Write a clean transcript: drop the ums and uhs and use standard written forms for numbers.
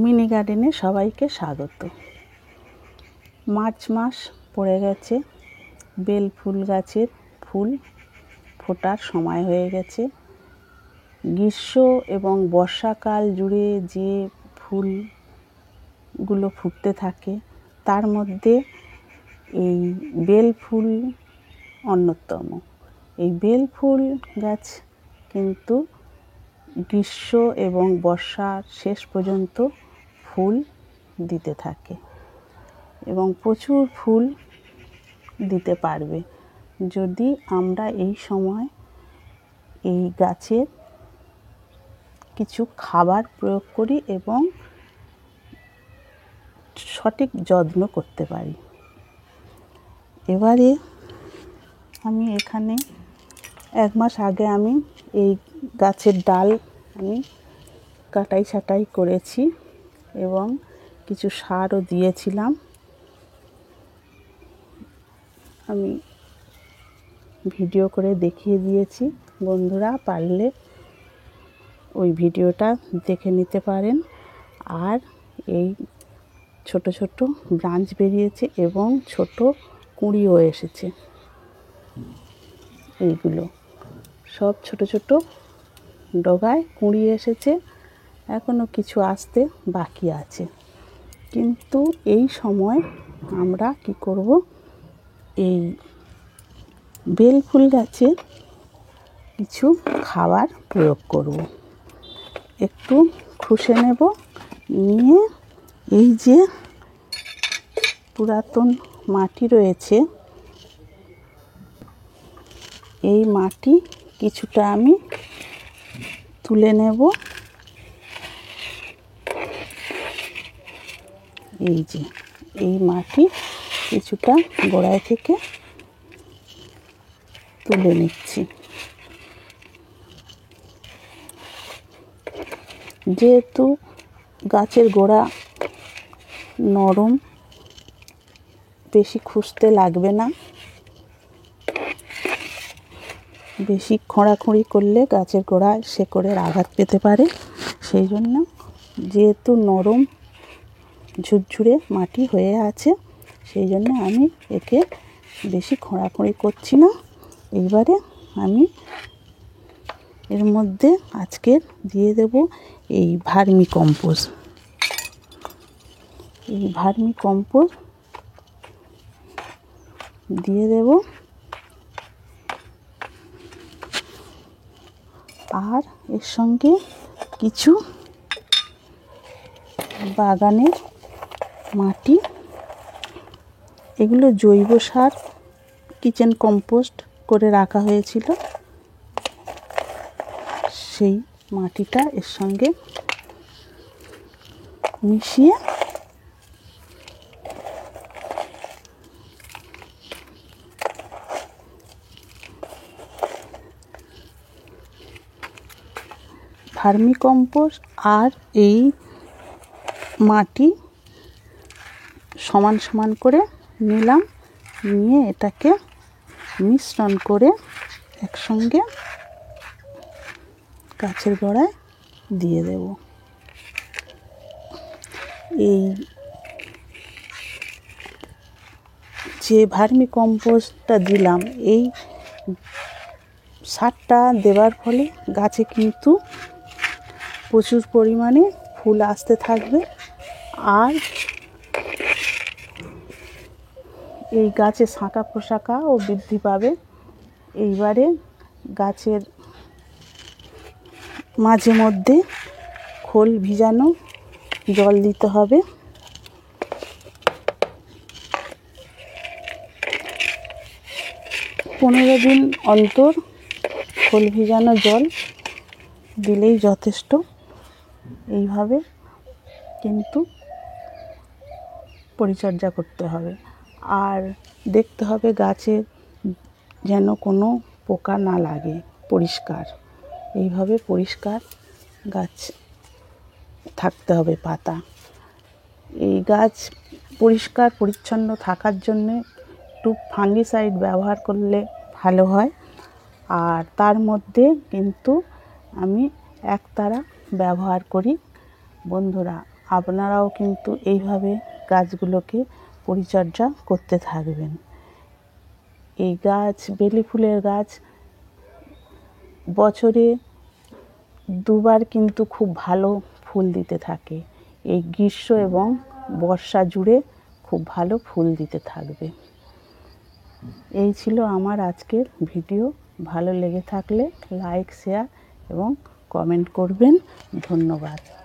Mini গার্ডেনে সবাইকে স্বাগত। মার্চ মাস পড়ে গেছে, বেল ফুল গাছের ফুল ফোটার সময় হয়ে গেছে। গ্রীষ্ম এবং বর্ষাকাল জুড়ে যে ফুলগুলো ফুটতে থাকে তার মধ্যে এই বেল ফুল অন্যতম। এই বেল ফুল গাছ কিন্তু গ্রীষ্ম এবং বর্ষার শেষ পর্যন্ত ফুল দিতে থাকে এবং প্রচুর ফুল দিতে পারবে যদি আমরা এই সময় এই গাছের কিছু খাবার প্রয়োগ করি এবং সঠিক যত্ন করতে পারি। এবারে আমি এখানে 1 মাস আগে আমি এই গাছের ডাল আমি কাটাই ছাঁটাই করেছি এবং কিছু সারও দিয়েছিলাম। আমি ভিডিও করে দেখিয়ে দিয়েছি, বন্ধুরা পারলে ওই ভিডিওটা দেখে নিতে পারেন। আর এই ছোট ছোট ব্রাঞ্চ বেরিয়েছে এবং ছোট কুঁড়িও এসেছে। এইগুলো সব ছোট ছোট ডগায় কুঁড়ি এসেছে, এখনও কিছু আসতে বাকি আছে। কিন্তু এই সময় আমরা কি করব, এই বেল ফুল গাছে কিছু খাবার প্রয়োগ করব। একটু খুশে নেব, নিয়ে এই যে পুরাতন মাটি রয়েছে এই মাটি কিছুটা আমি তুলে নেব। এই যে এই মাটি কিছুটা গোড়ায় থেকে তুলে নিচ্ছি। যেহেতু গাছের গোড়া নরম, বেশি খুঁজতে লাগবে না, বেশি খোঁড়াখুঁড়ি করলে গাছের গোড়ায় শেকড়ের আঘাত পেতে পারে। সেই জন্য যেহেতু নরম ঝুরঝুরে মাটি হয়ে আছে, সেই জন্য আমি একে বেশি খোঁড়াখুঁড়ি করছি না। এইবারে আমি এর মধ্যে আজকে দিয়ে দেব এই ভার্মি কম্পোস্ট। এই ভার্মি কম্পোস্ট দিয়ে দেব, আর এর সঙ্গে কিছু বাগানের মাটি, এগুলো জৈব সার কিচেন কম্পোস্ট করে রাখা হয়েছিল, সেই মাটিটা এর সঙ্গে মিশিয়ে ভার্মি কম্পোস্ট আর এই মাটি সমান সমান করে নিলাম, নিয়ে এটাকে মিশ্রণ করে একসঙ্গে গাছের গোড়ায় দিয়ে দেব। এই যে ভার্মি কম্পোস্টটা দিলাম, এই সারটা দেওয়ার ফলে গাছে কিন্তু প্রচুর পরিমাণে ফুল আসতে থাকবে, আর এই গাছে শাখা প্রশাখাও বৃদ্ধি পাবে। এইবারে গাছের মাঝে মধ্যে খোল ভিজানো জল দিতে হবে। 15 দিন অন্তর খোল ভিজানো জল দিলেই যথেষ্ট। এইভাবে কিন্তু পরিচর্যা করতে হবে, আর দেখতে হবে গাছে যেন কোনো পোকা না লাগে, পরিষ্কার, এইভাবে পরিষ্কার গাছ থাকতে হবে পাতা। এই গাছ পরিষ্কার পরিচ্ছন্ন থাকার জন্যে একটু ফাঙ্গিসাইড ব্যবহার করলে ভালো হয়। আর তার মধ্যে কিন্তু আমি একতারা ব্যবহার করি। বন্ধুরা, আপনারাও কিন্তু এইভাবে গাছগুলোকে পরিচর্যা করতে থাকবেন। এই গাছ, বেলি ফুলের গাছ বছরে দুবার কিন্তু খুব ভালো ফুল দিতে থাকে। এই গ্রীষ্ম এবং বর্ষা জুড়ে খুব ভালো ফুল দিতে থাকবে। এই ছিল আমার আজকের ভিডিও। ভালো লেগে থাকলে লাইক, শেয়ার এবং কমেন্ট করবেন। ধন্যবাদ।